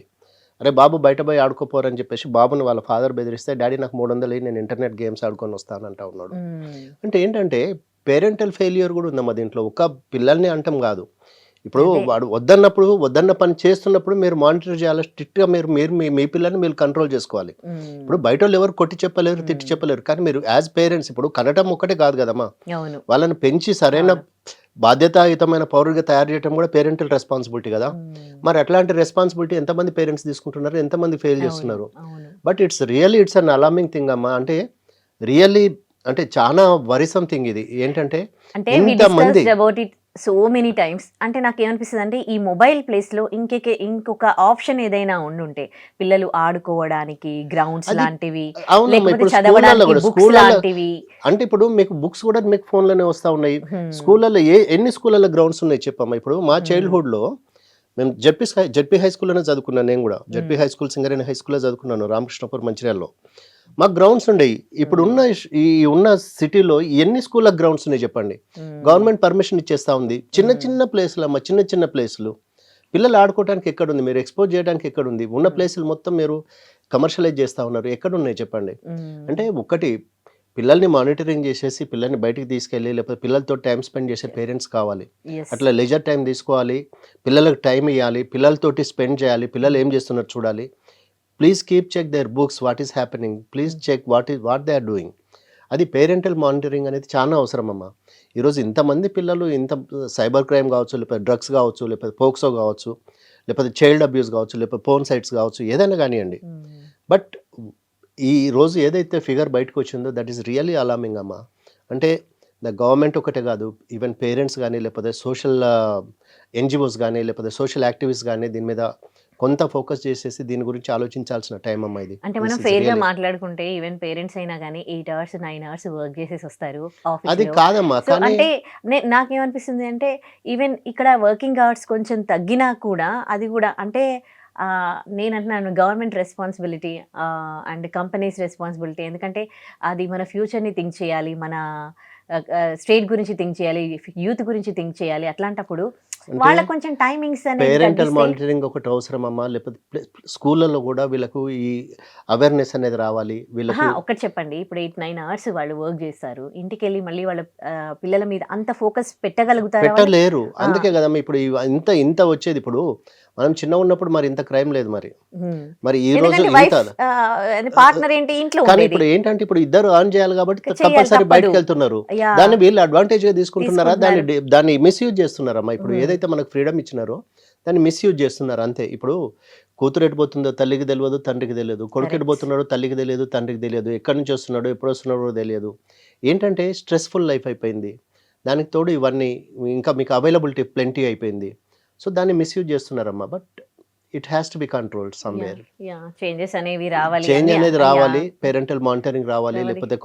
"అరే బాబు బయట పోయి ఆడుకోపోరని" చెప్పేసి బాబుని వాళ్ళ ఫాదర్ బెదిరిస్తే, "డాడీ నాకు 300 ఇయ్యి నేను ఇంటర్నెట్ గేమ్స్ ఆడుకొనొస్తానంటా" ఉన్నాడు. హ్మ్. అంటే ఏంటంటే పేరెంటల్ ఫెయిల్యూర్ గూడా ఉందమ్మా దీంట్లో. ఒక్క పిల్లల్ని అంటం గాదు. ఇప్పుడు అదే. వాడు వద్దన్నప్పుడు, వద్దన్న పని చేస్తున్నప్పుడు మీరు మానిటర్ చేయాలి. స్ట్రిక్ట్‌గా మీరు మీరు మీ మీ పిల్లల్ని మీరు కంట్రోల్ చేసుకోవాలి. హ్మ్. ఇప్పుడు బయటోళ్ళు ఎవరు కొట్టి చెప్పలేరు, తిట్టి హ్మ్. చెప్పలేరు. కానీ మీరు యాస్ పేరెంట్స్ ఇప్పుడు కనటం ఒక్కటే కాదు గదమ్మా! అవును. వాళ్ళని పెంచి సరైన అవును. బాధ్యతాయుతమైన పౌరుడిగా తయారు చేయటం కూడా పేరెంటల్ రెస్పాన్సిబిలిటీ గదా! హ్మ్. మరి అట్లాంటి రెస్పాన్సిబిలిటీ ఎంతమంది పేరెంట్స్ తీసుకుంటున్నారు? ఎంతమంది ఫెయిల్ అవును. చేస్తున్నారు? అవును. But it's an alarming thing అమ్మా. అంటే రియల్లీ అంటే చానా వరీసమ్ థింగ్ ఇది. ఏంటంటే అంటే వి ఇంతమంది discussed about it so many times. అంటే నాకేమనిపిస్తదంటే ఈ మొబైల్ ప్లేస్‌లో ఇంకొక ఆప్షన్ ఏదైనా ఉండుంటే పిల్లలు ఆడుకోవడానికి గ్రౌండ్స్ అది లాంటివి, అవునమ్మా. లేకపోతే ఇప్పుడు స్కూళ్ళల్లో చదవడానికి గూడా బుక్స్ లాంటివి. అంటే ఇప్పుడు మీకు బుక్స్ గూడా మీకు ఫోన్‌లోనే వస్తా ఉన్నాయి. హ్మ్. స్కూళ్ళల్లో ఎన్ని స్కూళ్ళల్లో గ్రౌండ్స్ ఉన్నాయి చెప్పమ్మా? ఇప్పుడు మా హ్మ్. చైల్డ్‌హుడ్‌లో మేము జెడ్పీ హై స్కూల్‌లోనే చదువుకున్నాను నేను గూడా. జెడ్పీ హ్మ్. హై స్కూల్, సింగరేణి హై స్కూల్‌లో చదువుకున్నాను రామకృష్ణాపూర్, మంచిర్యాలలో. మాకు గ్రౌండ్స్ ఉండేయి. హ్మ్. ఇప్పుడున్న ఈ ఉన్న సిటీలో ఎన్ని స్కూళ్ళకి గ్రౌండ్స్ ఉన్నాయి చెప్పండి? హ్మ్. గవర్నమెంట్ పర్మిషన్ ఇచ్చేస్తా ఉంది. చిన్న హ్మ్. చిన్న ప్లేస్‌లమ్మా. చిన్న చిన్న ప్లేస్‌లు. పిల్లలు ఆడుకోవడానికి ఎక్కడుంది? మీరు ఎక్స్‌పోజ్ చేయడానికి ఎక్కడుంది? ఉన్న హ్మ్. ప్లేసులు మొత్తం మీరు కమర్షియలైజ్ చేస్తా ఉన్నారు. ఎక్కడున్నాయి చెప్పండి? హ్మ్. అంటే ఒక్కటి పిల్లల్ని మానిటరింగ్ చేసేసి, పిల్లల్ని బయటికి తీసుకెళ్ళి, లేకపోతే పిల్లలతో టైమ్ స్పెండ్ చేసే పేరెంట్స్ కావాలి. యెస్. అట్లా లెజర్ టైమ్ తీసుకోవాలి. పిల్లలకు టైమ్ ఇయ్యాలి. పిల్లలతోటి స్పెండ్ చేయాలి. పిల్లలు ఏం హ్మ్. చేస్తున్నారో చూడాలి. Please keep check their books. What is happening. Please hmm. Check what they are doing. అది పేరెంటల్ మానిటరింగ్ అనేది చాలా అవసరమమ్మా. ఈరోజు ఇంతమంది పిల్లలు ఇంత సైబర్ క్రైమ్ కావచ్చు, లేకపోతే డ్రగ్స్ కావచ్చు, లేకపోతే పోక్సో కావచ్చు, లేకపోతే చైల్డ్ అబ్యూస్ కావచ్చు, లేకపోతే పోర్న్ సైట్స్ కావచ్చు, ఏదైనా గానియండి. హ్మ్. బట్ ఈ రోజు ఏదైతే ఫిగర్ బయటకొచ్చిందో దట్ ఈస్ రియల్లీ అలార్మింగ్ అమ్మా. అంటే గవర్నమెంట్ ఒకటే గాదు. ఈవెన్ పేరెంట్స్ గానీ, లేకపోతే సోషల్ ఎన్‌జీఓస్ గానీ, లేకపోతే సోషల్ యాక్టివిస్ట్ గానీ దీని మీద కొంత ఫోకస్ చేసేసి దీని గురించి ఆలోచించాల్సిన టైం అమ్మా ఇది. అంటే మనం దిస్ ఈస్ ఫెయిర్‌గా రియల్లీ మాట్లాడుకుంటే ఈవెన్ పేరెంట్స్ అయినా గాని 8 అవర్స్, 9 అవర్స్ వర్క్ చేసేసొస్తారు అది ఆఫీస్‌లో. కాదమ్మా. సో, కానీ అంటే నాకేమనిపిస్తుంది అంటే ఈవెన్ ఇక్కడ వర్కింగ్ అవర్స్ కొంచెం తగ్గినా కూడా అది గూడా అంటే నేనంటున్నాను government responsibility and companies responsibility. ఎందుకంటే అది మన ఫ్యూచర్‌ని థింక్ చేయాలి. మన స్టేట్ గురించి థింక్ చేయాలి. యూత్ గురించి థింక్ చేయాలి. అట్లాంటప్పుడు అంటే వాళ్ళకి కొంచెం టైమింగ్స్ అనేది పేరెంటల్ తగ్గిస్తే. మానిటరింగ్ ఒకటి అవసరమమ్మా. లేకపోతే స్కూళ్ళలో గూడా వీళ్ళకు ఈ అవేర్‌నెస్ అనేది రావాలి. అహా! వీళ్ళకు ఒక్కటి చెప్పండి. ఇప్పుడు 8, 9 అవర్స్ వాళ్ళు వర్క్ జేస్తారు. ఇంటికెళ్ళి మళ్ళీ వాళ్ళ పిల్లల మీద అంత ఫోకస్ పెట్టగలుగుతారా వాళ్ళు? పెట్టలేరు. ఆ! అందుకే గదమ్మా ఇప్పుడు ఇంత ఇంత వచ్చేది. ఇప్పుడు మనం చిన్నగున్నప్పుడు మరి ఇంత క్రైమ్ లేదు మరి. హ్మ్. మరి ఈ రోజు ఎందుకంటే ఇంత వైఫ్ అది పార్ట్నర్ ఏంటి ఇంట్లో కానీ ఉండేది. ఇప్పుడు ఏంటంటే ఇప్పుడు ఇద్దరు ఎర్న్ చేయాలి కాబట్టి చెయ్యాలి కంపల్సరీ తప్పదు. బయటికెళ్తున్నారు. యాహ్! దాన్ని వీళ్ళు అడ్వాంటేజ్‌గా తీసుకుంటున్నారా? తీసుకుంటున్నారు. దాన్ని మిస్‌యూజ్ చేస్తున్నారమ్మా. ఇప్పుడు హ్మ్. ఏదైతే మనకు ఫ్రీడమ్ ఇచ్చినారో దాన్ని మిస్‌యూజ్ చేస్తున్నారు అంతే. ఇప్పుడు కూతురు ఎటు పోతుందో తల్లికి తెలవదు, తండ్రికి తెలియదు. కొడుకు ఎటు కరెక్ట్. పోతున్నాడో తల్లికి తెలియదు, తండ్రికి తెలియదు. ఎక్కడి నుంచి వస్తున్నాడో, ఎప్పుడు వస్తున్నాడో కూడా తెలియదు. ఏంటంటే స్ట్రెస్‌ఫుల్ లైఫ్ అయిపోయింది. దానికి తోడు ఇవన్నీ ఇంకా మీకు అవైలబిలిటీ ప్లెంటీ అయిపోయింది. సో, దాన్ని మిస్‌యూజ్ చేస్తున్నారమ్మా. But it has to be controlled yeah! Somewhere. Yeah! Changes అనేవి రావాలి. చేంజ్ అన్నీ అనేది యాహ్! రావాలి. పేరెంటల్ మానిటరింగ్ రావాలి. రావాలి. లేకపోతే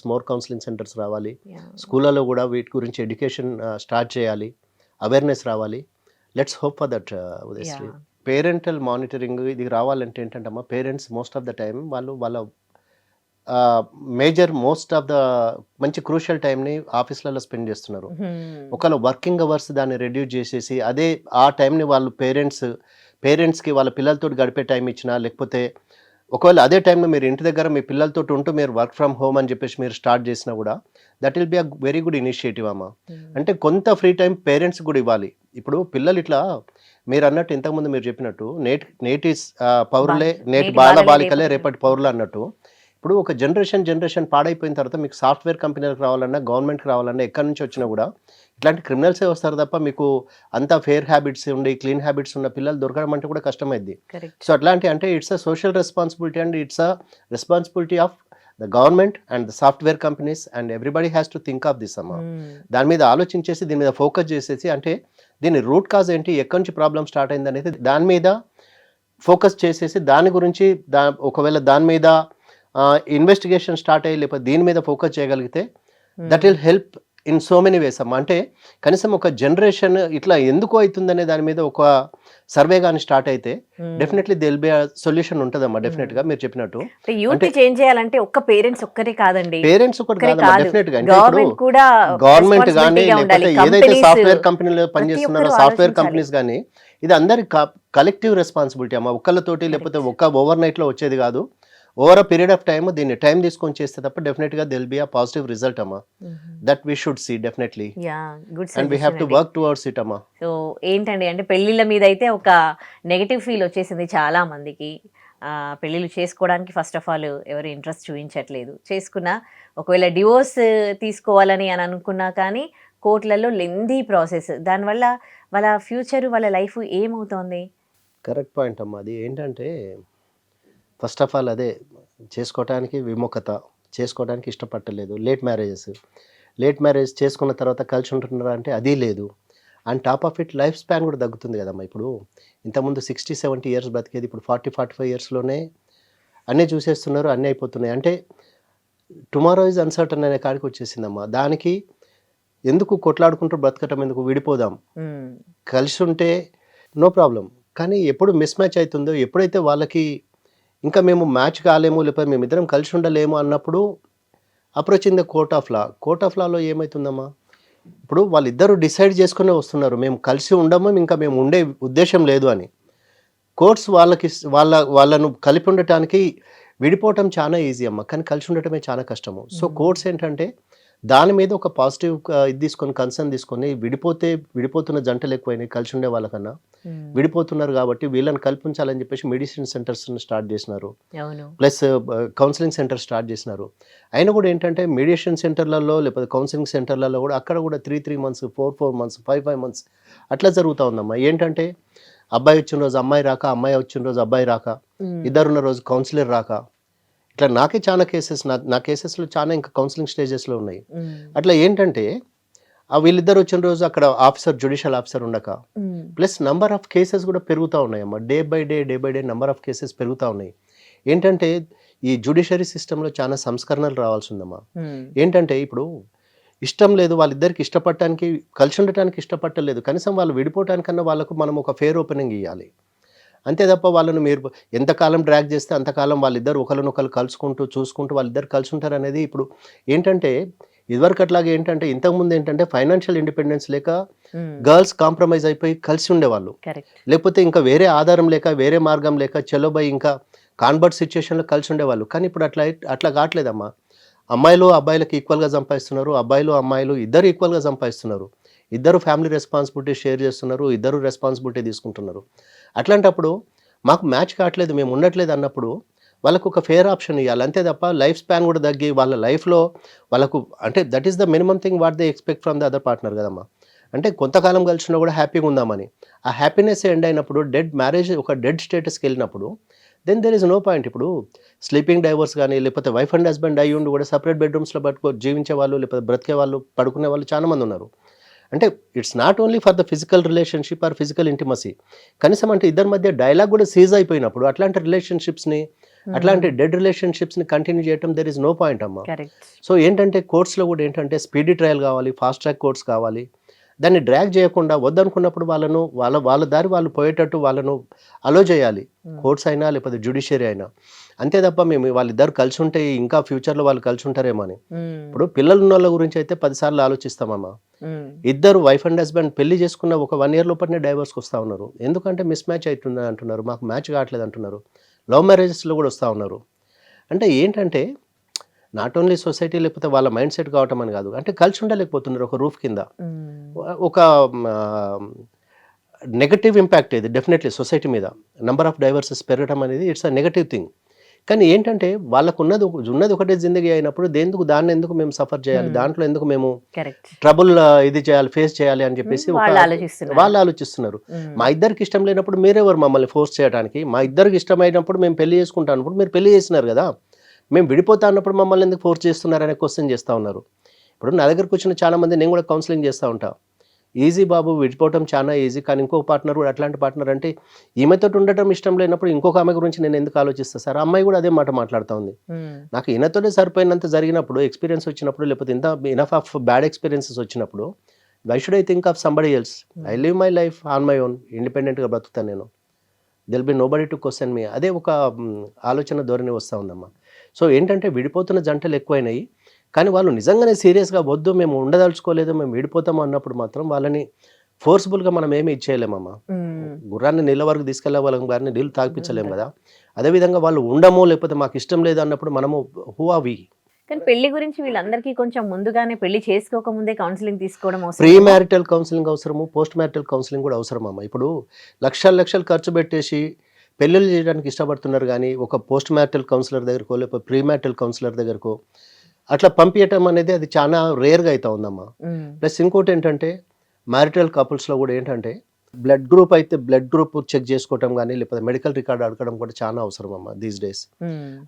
మోర్ కౌన్సెలింగ్ సెంటర్స్ రావాలి. యాహ్! స్కూళ్ళలో గూడా వీటి గురించి ఎడ్యుకేషన్ స్టార్ట్ చేయాలి. అవేర్‌నెస్ రావాలి. Let's hope for that Udayasri. Yeah! Parental monitoring ఇది రావాలంటే ఏంటంటే అమ్మా, parents most of the time వాళ్ళ మేజర్ మోస్ట్ ఆఫ్ ద మంచి క్రూషియల్ టైంని ఆఫీస్లలో స్పెండ్ చేస్తున్నారు. ఒకవేళ వర్కింగ్ అవర్స్ దాన్ని రెడ్యూస్ చేసేసి అదే ఆ టైంని వాళ్ళు పేరెంట్స్కి వాళ్ళ పిల్లలతో గడిపే టైం ఇచ్చినా, లేకపోతే ఒకవేళ అదే టైంలో మీరు ఇంటి దగ్గర మీ పిల్లలతో ఉంటూ మీరు వర్క్ ఫ్రమ్ హోమ్ అని చెప్పేసి మీరు స్టార్ట్ చేసినా కూడా that will be a very good initiative అమ్మ. అంటే కొంత ఫ్రీ టైం పేరెంట్స్ కూడా ఇవ్వాలి. ఇప్పుడు పిల్లలు ఇట్లా మీరు అన్నట్టు ఇంతకుముందు మీరు చెప్పినట్టు నేటి పౌరులే నేటి బాలబాలికలే రేపటి పౌరులు అన్నట్టు, ఇప్పుడు ఒక జనరేషన్ పాడైపోయిన తర్వాత మీకు సాఫ్ట్వేర్ కంపెనీలకు రావాలన్నా, గవర్నమెంట్కి రావాలన్నా, ఎక్కడి నుంచి వచ్చినా కూడా ఇట్లాంటి క్రిమినల్సే వస్తారు తప్ప మీకు అంతా ఫేర్ హ్యాబిట్స్ ఉండి క్లీన్ హ్యాబిట్స్ ఉన్న పిల్లలు దొరకడం అంటే కూడా కష్టమైంది. సో అట్లాంటి అంటే it's a social responsibility and it's a responsibility of the government and the software companies and everybody has to think of this అమ్మా. దాని మీద ఆలోచించేసి దీని మీద ఫోకస్ చేసేసి, అంటే దీని రూట్ కాజ్ ఏంటి, ఎక్కడి నుంచి ప్రాబ్లం స్టార్ట్ అయింది అనేది దాని మీద ఫోకస్ చేసేసి దాని గురించి ఒకవేళ దాని మీద ఇన్వెస్టిగేషన్ స్టార్ట్ అయ్యి లేకపోతే దీని మీద ఫోకస్ చేయగలిగితే that will help in so many ways అమ్మా. అంటే కనీసం ఒక జనరేషన్ ఇట్లా ఎందుకు అవుతుందనే దాని మీద ఒక సర్వే కానీ స్టార్ట్ అయితే డెఫినెట్లీ దిల్ బి సొల్యూషన్ ఉంటుందమ్మా. డెఫినెట్ గా మీరు చెప్పినట్టు యూత్ చేంజ్ చేయాలంటే ఒక్క పేరెంట్స్ ఒక్కరే కాదండి, పేరెంట్స్ ఒకటి కాదమ్మా, డెఫినెట్ గా. అంటే ఇప్పుడు గవర్నమెంట్ కానీ లేకపోతే ఏదైతే సాఫ్ట్వేర్ కంపెనీలో పనిచేస్తున్నారో సాఫ్ట్వేర్ కంపెనీస్ కానీ, ఇది అందరి కలెక్టివ్ రెస్పాన్సిబిలిటీ అమ్మా. ఒక్కళ్ళతోటి లేకపోతే ఒక్క ఓవర్ నైట్ లో వచ్చేది కాదు. Over a period of time దీన్ని టైం తీసుకొని చేస్తే తప్ప డెఫినెట్ గా there'll be a positive result అమ్మా. That we should see definitely and we have to work towards it అమ్మా. సో ఏంటండి అంటే పెళ్లిళ్ళ మీద అయితే ఒక నెగటివ్ ఫీల్ వచ్చేసింది చాలా మందికి. పెళ్ళిళ్ళు చేసుకోవడానికి ఫస్ట్ ఆఫ్ ఆల్ ఎవరు ఇంట్రెస్ట్ చూపించట్లేదు. చేసుకున్నా ఒకవేళ డివోర్స్ తీసుకోవాలని అని అనుకున్నా కానీ కోర్టులలో లెందీ ప్రాసెస్, దానివల్ల వాళ్ళ ఫ్యూచర్ వాళ్ళ లైఫ్ ఏమవుతోంది? కరెక్ట్ పాయింట్ అమ్మా. అది ఏంటంటే ఫస్ట్ ఆఫ్ ఆల్ అదే చేసుకోవడానికి విముఖత, చేసుకోవడానికి ఇష్టపడలేదు, లేట్ మ్యారేజ్ చేసుకున్న తర్వాత కలిసి ఉంటున్నారా అంటే అది లేదు. And top of it life span కూడా తగ్గుతుంది కదమ్మా. ఇప్పుడు ఇంతకుముందు 60-70 ఇయర్స్ బతికేది ఇప్పుడు 40-45 ఇయర్స్లోనే అన్నీ చూసేస్తున్నారు, అన్నీ అయిపోతున్నాయి. అంటే టుమారో ఈజ్ అన్సర్టన్ అనే కాడికి వచ్చేసిందమ్మా. దానికి ఎందుకు కొట్లాడుకుంటూ బ్రతకటం, ఎందుకు విడిపోదాం, కలిసి ఉంటే నో ప్రాబ్లం. కానీ ఎప్పుడు మిస్ మ్యాచ్ అవుతుందో, ఎప్పుడైతే వాళ్ళకి ఇంకా మేము మ్యాచ్ కాలేము లేకపోతే మేమిద్దరం కలిసి ఉండలేము అన్నప్పుడు approach in the court of లాలో ఏమవుతుందమ్మా, ఇప్పుడు వాళ్ళిద్దరూ డిసైడ్ చేసుకునే వస్తున్నారు మేము కలిసి ఉండము, ఇంకా మేము ఉండే ఉద్దేశం లేదు అని. కోర్ట్స్ వాళ్ళను కలిపి ఉండటానికి విడిపోవటం చాలా ఈజీ అమ్మ, కానీ కలిసి ఉండటమే చాలా కష్టము. సో కోర్ట్స్ ఏంటంటే దాని మీద ఒక పాజిటివ్ ఇది తీసుకొని కన్సర్న్ తీసుకొని విడిపోతున్న జంటలు ఎక్కువైనాయి కలిసి ఉండే వాళ్ళకన్నా, విడిపోతున్నారు కాబట్టి వీళ్ళని కల్పించాలని చెప్పేసి మెడిసిన్ సెంటర్స్ స్టార్ట్ చేసినారు, ప్లస్ కౌన్సిలింగ్ సెంటర్ స్టార్ట్ చేసినారు. అయినా కూడా ఏంటంటే మీడియేషన్ సెంటర్లలో లేకపోతే కౌన్సిలింగ్ సెంటర్లలో కూడా అక్కడ కూడా 3 months 4 months 5 months అట్లా జరుగుతూ ఉందమ్మా. ఏంటంటే అబ్బాయి వచ్చిన రోజు అమ్మాయి రాక, అమ్మాయి వచ్చిన రోజు అబ్బాయి రాక, ఇద్దరున్న రోజు కౌన్సిలర్ రాక, ఇట్లా నాకే చాలా కేసెస్ నా కేసెస్లో చాలా ఇంకా కౌన్సిలింగ్ స్టేజెస్లో ఉన్నాయి. అట్లా ఏంటంటే వీళ్ళిద్దరు వచ్చిన రోజు అక్కడ జ్యుడిషియల్ ఆఫీసర్ ఉండక, ప్లస్ నంబర్ ఆఫ్ కేసెస్ కూడా పెరుగుతూ ఉన్నాయమ్మా. Day by day number of cases పెరుగుతూ ఉన్నాయి. ఏంటంటే ఈ జ్యుడిషియరీ సిస్టంలో చాలా సంస్కరణలు రావాల్సి ఉందమ్మా. ఏంటంటే ఇప్పుడు ఇష్టం లేదు వాళ్ళిద్దరికి, ఇష్టపడటానికి కలిసి ఉండటానికి ఇష్టపడలేదు, కనీసం వాళ్ళు విడిపోవటానికన్నా వాళ్ళకు మనం ఒక ఫేర్ ఓపెనింగ్ ఇవ్వాలి. అంతే తప్ప వాళ్ళను మీరు ఎంతకాలం డ్రాగ్ చేస్తే అంతకాలం వాళ్ళిద్దరు ఒకరినొకరు కలుసుకుంటూ చూసుకుంటూ వాళ్ళిద్దరు కలిసి ఉంటారు అనేది. ఇప్పుడు ఏంటంటే ఇదివరకు అట్లాగే ఏంటంటే ఇంతకుముందు ఏంటంటే ఫైనాన్షియల్ ఇండిపెండెన్స్ లేక గర్ల్స్ కాంప్రమైజ్ అయిపోయి కలిసి ఉండేవాళ్ళు, లేకపోతే ఇంకా వేరే ఆధారం లేక వేరే మార్గం లేక చెలోబై ఇంకా కాన్వర్ట్ సిచ్యుయేషన్లో కలిసి ఉండేవాళ్ళు. కానీ ఇప్పుడు అట్లా కావట్లేదమ్మా. అమ్మాయిలు అబ్బాయిలకు ఈక్వల్గా సంపాదిస్తున్నారు, అబ్బాయిలు అమ్మాయిలు ఇద్దరు ఈక్వల్గా సంపాదిస్తున్నారు, ఇద్దరు ఫ్యామిలీ రెస్పాన్సిబిలిటీ షేర్ చేస్తున్నారు, ఇద్దరు రెస్పాన్సిబిలిటీ తీసుకుంటున్నారు. అట్లాంటప్పుడు మాకు మ్యాచ్ కావట్లేదు, మేము ఉండట్లేదు అన్నప్పుడు వాళ్ళకు ఒక ఫేర్ ఆప్షన్ ఇవ్వాలి. అంతే తప్ప లైఫ్ స్పాన్ కూడా తగ్గి వాళ్ళ లైఫ్లో వాళ్ళకు అంటే that is the minimum thing what they expect from the other partner కదమ్మా. అంటే కొంతకాలం కలిసినా కూడా హ్యాపీగా ఉందామని, ఆ హ్యాపీనెస్ ఎండ్ అయినప్పుడు మ్యారేజ్ ఒక డెడ్ స్టేటస్కి వెళ్ళినప్పుడు then there is no point. ఇప్పుడు స్లీపింగ్ డైవర్స్ కానీ లేకపోతే వైఫ్ అండ్ హస్బెండ్ అయ్యి ఉండి కూడా సపరేట్ బెడ్రూమ్స్లో జీవించే వాళ్ళు లేకపోతే బ్రతికే వాళ్ళు పడుకునే వాళ్ళు చాలా మంది ఉన్నారు. అంటే it's not only for the physical relationship or physical intimacy, కనీసం అంటే ఇద్దరి మధ్య డైలాగ్ కూడా సీజ్ అయిపోయినప్పుడు అట్లాంటి రిలేషన్షిప్స్ని అట్లాంటి డెడ్ రిలేషన్షిప్స్ని కంటిన్యూ చేయడం దెర్ ఇస్ నో పాయింట్ అమ్మా. సో ఏంటంటే కోర్ట్స్లో కూడా ఏంటంటే స్పీడీ ట్రయల్ కావాలి, ఫాస్ట్ ట్రాక్ కోర్ట్స్ కావాలి, దాన్ని డ్రాగ్ చేయకుండా వద్దనుకున్నప్పుడు వాళ్ళను వాళ్ళ దారి వాళ్ళు పోయేటట్టు వాళ్ళను అలో చేయాలి. కోర్ట్స్ అయినా లేకపోతే జ్యుడిషియరీ అయినా. అంతే తప్ప మేము వాళ్ళిద్దరు కలిసి ఉంటే ఇంకా ఫ్యూచర్‌లో వాళ్ళు కలిసి ఉంటారేమో అని. ఇప్పుడు పిల్లలున్నోళ్ళ గురించి అయితే 10 సార్లు ఆలోచిస్తామమ్మా. ఇద్దరు వైఫ్ అండ్ హస్బెండ్ పెళ్లి చేసుకున్న ఒక 1 ఇయర్ లోపలనే డైవోర్స్‌కి వస్తా ఉన్నారు. ఎందుకంటే మిస్ మ్యాచ్ అయితుంది అంటున్నారు. మాకు మ్యాచ్ కావట్లేదు అంటున్నారు. లవ్ మ్యారేజెస్‌లో కూడా వస్తా ఉన్నారు. అంటే ఏంటంటే నాట్ ఓన్లీ సొసైటీ లేకపోతే వాళ్ళ మైండ్ సెట్ కావటం అని కాదు. అంటే కలిసి ఉండలేకపోతున్నారు ఒక రూఫ్ కింద. ఒక నెగెటివ్ ఇంపాక్ట్ ఇది డెఫినెట్లీ సొసైటీ మీద. నంబర్ ఆఫ్ డైవర్సెస్ పెరగడం అనేది ఇట్స్ అ నెగెటివ్ థింగ్. కానీ ఏంటంటే ఉన్నది ఒకటే జిందగీ అయినప్పుడు దాన్ని ఎందుకు మేము సఫర్ చేయాలి? దాంట్లో ఎందుకు మేము కరెక్ట్. ట్రబుల్ ఇది చేయాలి, ఫేస్ చేయాలి అని చెప్పేసి వాళ్ళు ఆలోచిస్తున్నారు. మా ఇద్దరికి ఇష్టం లేనప్పుడు మీరెవరు మమ్మల్ని ఫోర్స్ చేయడానికి? మా ఇద్దరికి ఇష్టమైనప్పుడు మేము పెళ్లి చేసుకుంటాం అన్నప్పుడు మీరు పెళ్లి చేసినారు కదా! మేము విడిపోతా అన్నప్పుడు మమ్మల్ని ఎందుకు ఫోర్స్ చేస్తున్నారనే క్వశ్చన్ చేస్తా ఉన్నారు. ఇప్పుడు నా దగ్గరకు వచ్చిన చాలామంది నేను కూడా కౌన్సిలింగ్ చేస్తూ ఉంటా. ఈజీ బాబు విడిపోవటం చాలా ఈజీ. కానీ ఇంకొక పార్ట్నర్ కూడా అట్లాంటి పార్ట్నర్ అంటే ఈమెతోటి ఉండటం ఇష్టం లేనప్పుడు ఇంకొక ఆమె గురించి నేను ఎందుకు ఆలోచిస్తా సార్? అమ్మాయి కూడా అదే మాట మాట్లాడుతూ ఉంది. నాకు ఈయనతోనే సరిపోయినంత జరిగినప్పుడు, ఎక్స్పీరియన్స్ వచ్చినప్పుడు, లేకపోతే ఇనఫ్ ఆఫ్ బ్యాడ్ ఎక్స్పీరియన్సెస్ వచ్చినప్పుడు, why should I think of somebody else? I live my life on my own. ఇండిపెండెంట్గా బ్రతుకుతాను నేను. There'll be nobody to question me. అదే ఒక ఆలోచన ధోరణి వస్తూ ఉందమ్మా. సో ఏంటంటే విడిపోతున్న జంటలు ఎక్కువైనాయి. కానీ వాళ్ళు నిజంగానే సీరియస్‌గా వద్దు మేము ఉండదలుచుకోలేదు, మేము విడిపోతాము అన్నప్పుడు మాత్రం వాళ్ళని ఫోర్స్‌బుల్‌గా మనం ఏమి ఇచ్చేయలేమమ్మా. గుర్రాన్ని నీళ్ళ వరకు తీసుకెళ్ళగలం గాని నీళ్ళు తాగిపించలేం కదా! అదేవిధంగా వాళ్ళు ఉండము లేకపోతే మాకు ఇష్టం లేదు అన్నప్పుడు మనము హూ ఆర్ వి? కానీ పెళ్లి గురించి వీళ్ళందరికీ కొంచెం ముందుగానే పెళ్లి చేసుకోకముందే కౌన్సిలింగ్ తీసుకోవడం ప్రీ అవసరం. మ్యారిటల్ కౌన్సిలింగ్ అవసరము, పోస్ట్ మ్యారిటల్ కౌన్సిలింగ్ కూడా అవసరమమ్మా. ఇప్పుడు లక్షలు ఖర్చు పెట్టేసి పెళ్ళిళ్ళు చేయడానికి ఇష్టపడుతున్నారు గానీ, ఒక పోస్ట్ మ్యారిటల్ కౌన్సిలర్ దగ్గరకో, లేకపోతే ప్రీ మ్యారిటల్ కౌన్సిలర్ దగ్గరకో అట్లా పంపియటం అనేది అది చాలా రేర్‌గా అయితా ఉందమ్మా. ప్లస్ ఇంకోటేంటంటే మ్యారిటల్ కపుల్స్‌లో కూడా ఏంటంటే బ్లడ్ గ్రూప్ అయితే బ్లడ్ గ్రూప్ చెక్ చేసుకోవటం గానీ, లేకపోతే మెడికల్ రికార్డ్ అడగడం కూడా చాలా అవసరమమ్మా దీస్ డేస్.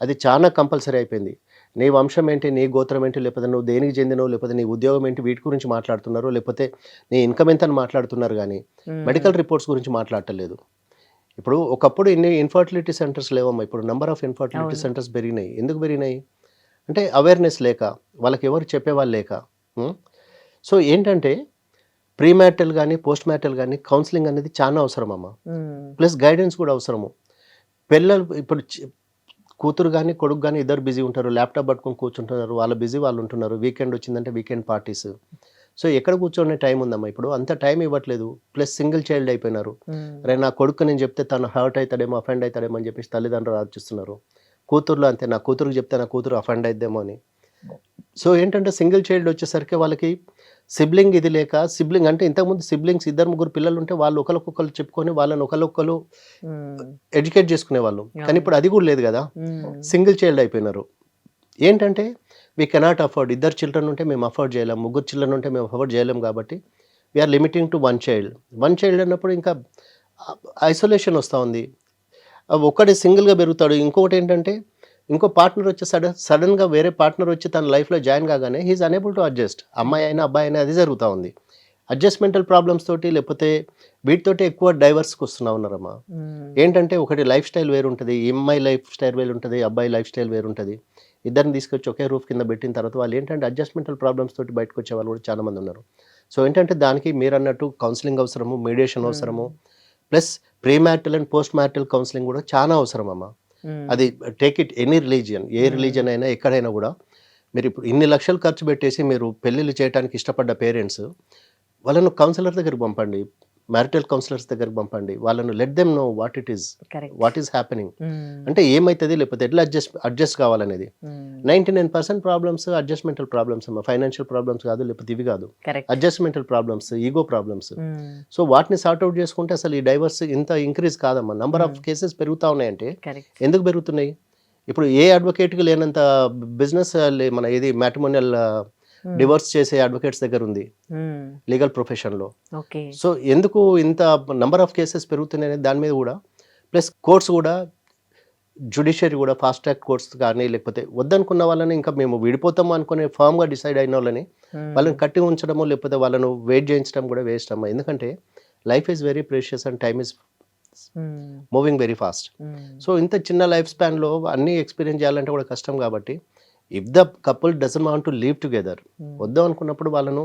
అది చాలా కంపల్సరీ అయిపోయింది. నీ వంశం ఏంటి? నీ గోత్రం ఏంటి? లేకపోతే నువ్వు దేనికి చెందినవు? లేకపోతే నీ ఉద్యోగం ఏంటి? వీటి గురించి మాట్లాడుతున్నారు. లేకపోతే నీ ఇన్‌కమ్ ఎంత అని మాట్లాడుతున్నారు గానీ, మెడికల్ రిపోర్ట్స్ గురించి మాట్లాడట్లేదు. ఇప్పుడు ఒకప్పుడు ఇన్ని ఇన్‌ఫర్టిలిటీ సెంటర్స్ లేవమ్మా. ఇప్పుడు నంబర్ ఆఫ్ ఇన్‌ఫర్టిలిటీ సెంటర్స్ పెరిగినాయి. ఎందుకు పెరిగినాయి? అంటే అవేర్‌నెస్ లేక, వాళ్ళకి ఎవరు చెప్పేవాళ్ళు లేక. సో ఏంటంటే ప్రీ మ్యారిటల్ గానీ, పోస్ట్ మ్యారిటల్ గానీ కౌన్సిలింగ్ అనేది చాలా అవసరమమ్మా. ప్లస్ గైడెన్స్ కూడా అవసరము. పిల్లలు ఇప్పుడు కూతురు గానీ, కొడుకు గానీ ఇద్దరు బిజీ ఉంటారు. ల్యాప్‌టాప్ పట్టుకొని కూర్చుంటున్నారు. వాళ్ళ బిజీ వాళ్ళు ఉంటున్నారు. వీకెండ్ వచ్చిందంటే వీకెండ్ పార్టీస్. సో ఎక్కడ కూర్చొనే టైం ఉందమ్మా ఇప్పుడు? అంత టైం ఇవ్వట్లేదు. ప్లస్ సింగిల్ చైల్డ్ అయిపోయినారు. అరే నా కొడుకు నేను చెప్తే తను హర్ట్ అవుతాడేమో, అఫెండ్ అవుతాడేమో అని చెప్పేసి తల్లిదండ్రులు ఆలోచిస్తున్నారు. కూతుర్లో అంతే, నా కూతురుకి చెప్తే నా కూతురు అఫెండ్ అయిద్దేమో అని. సో ఏంటంటే సింగిల్ చైల్డ్ వచ్చేసరికి వాళ్ళకి సిబ్లింగ్ ఇది లేక, సిబ్లింగ్ అంటే ఇంతకుముందు సిబ్లింగ్స్ ఇద్దరు ముగ్గురు పిల్లలు ఉంటే వాళ్ళు ఒకరికొకరు చెప్పుకొని వాళ్ళని ఒకరు ఎడ్యుకేట్ చేసుకునేవాళ్ళు. కానీ ఇప్పుడు అది కూడా లేదు కదా. సింగిల్ చైల్డ్ అయిపోయినారు. ఏంటంటే వీ కెనాట్ అఫోర్డ్. ఇద్దరు చిల్డ్రన్ ఉంటే మేము అఫోర్డ్ చేయలేం, ముగ్గురు చిల్డ్రన్ ఉంటే మేము అఫోర్డ్ చేయలేం కాబట్టి we are limiting to 1 child. 1 child అన్నప్పుడు ఇంకా ఐసోలేషన్ వస్తూ ఉంది. ఒక్కడే సింగిల్గా పెరుగుతాడు. ఇంకొకటి ఏంటంటే ఇంకో పార్ట్నర్ వచ్చి సడన్గా వేరే పార్ట్నర్ వచ్చి తన లైఫ్లో జాయిన్ కాగానే హీఈస్ అనేబుల్ టు అడ్జస్ట్. అమ్మాయి అయినా అబ్బాయి అయినా అది జరుగుతూ ఉంది. అడ్జస్ట్మెంటల్ ప్రాబ్లమ్స్ తోటి లేకపోతే వీటితోటి ఎక్కువ డైవర్స్కి వస్తున్నా ఉన్నారమ్మా. ఏంటంటే ఒకటి లైఫ్ స్టైల్ వేరు ఉంటుంది, ఈ అమ్మాయి లైఫ్ స్టైల్ వేరు ఉంటుంది, అబ్బాయి లైఫ్ స్టైల్ వేరు ఉంటుంది. ఇద్దరిని తీసుకొచ్చి ఒకే రూఫ్ కింద పెట్టిన తర్వాత వాళ్ళు ఏంటంటే అడ్జస్ట్మెంటల్ ప్రాబ్లమ్స్ తోటి బయటకు వచ్చే వాళ్ళు కూడా చాలామంది ఉన్నారు. సో ఏంటంటే దానికి మీరు అన్నట్టు కౌన్సిలింగ్ అవసరము, మీడియేషన్ అవసరము, plus pre marital and post marital counselling కూడా చాలా అవసరం అమ్మా. అది take it any religion, A religion అయినా ఎక్కడైనా కూడా మీరు ఇప్పుడు ఇన్ని లక్షలు ఖర్చు పెట్టేసి మీరు పెళ్ళిళ్ళు చేయడానికి ఇష్టపడ్డ పేరెంట్స్ వాళ్ళను కౌన్సిలర్ దగ్గరికి పంపండి, మ్యారిటల్ కౌన్సిలర్స్ దగ్గరికి పంపండి. వాళ్ళను let them know what it is, what is happening, అంటే ఏమవుతుంది లేకపోతే ఎట్లా అడ్జస్ట్ కావాలనేది. 99% ప్రాబ్లమ్స్ అడ్జస్ట్మెంటల్ ప్రాబ్లమ్స్ అమ్మా. ఫైనాన్షియల్ ప్రాబ్లమ్స్ కాదు, లేకపోతే ఇవి కాదు, అడ్జస్ట్మెంటల్ ప్రాబ్లమ్స్, ఈగో ప్రాబ్లమ్స్. సో వాటిని సార్ట్అవుట్ చేసుకుంటే అసలు ఈ డైవర్స్ ఇంత ఇంక్రీజ్ కాదమ్మా. నంబర్ ఆఫ్ కేసెస్ పెరుగుతూ ఉన్నాయంటే ఎందుకు పెరుగుతున్నాయి? ఇప్పుడు ఏ అడ్వకేట్కి లేనంత బిజినెస్ మన ఇది మ్యాట్రిమోనియల్ డివోర్స్ చేసే అడ్వకేట్స్ దగ్గర ఉంది లీగల్ ప్రొఫెషన్లో. సో ఎందుకు ఇంత నంబర్ ఆఫ్ కేసెస్ పెరుగుతున్నాయి దాని మీద కూడా, ప్లస్ కోర్ట్స్ కూడా, జ్యుడిషియరీ కూడా ఫాస్ట్ ట్రాక్ కోర్ట్స్ కానీ లేకపోతే వద్దనుకున్న వాళ్ళని ఇంకా మేము విడిపోతాము అనుకునే ఫామ్గా డిసైడ్ అయిన వాళ్ళని వాళ్ళని కట్టి ఉంచడము లేకపోతే వాళ్ళను వెయిట్ చేయించడం కూడా వేస్ట్ అమ్మా. ఎందుకంటే life is very precious and time is moving very fast. So ఇంత చిన్న లైఫ్ స్పాన్లో అన్నీ ఎక్స్పీరియన్స్ చేయాలంటే కూడా కష్టం కాబట్టి if the couple doesn't want to leave together, వద్దాం అనుకున్నప్పుడు వాళ్ళను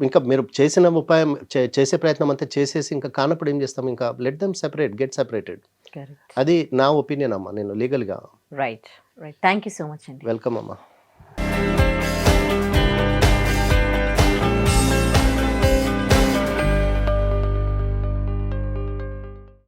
ఇంకా మీరు చేసిన ఉపాయం చేసే ప్రయత్నం అంతా చేసేసి ఇంకా కానప్పుడు ఏం చేస్తాం, ఇంకా let them separate, get separated. Correct. అది నా ఒపీనియన్ అమ్మా, నేను లీగల్గా. Right. Right. Thank you so much అండి. వెల్కమ్ అమ్మా.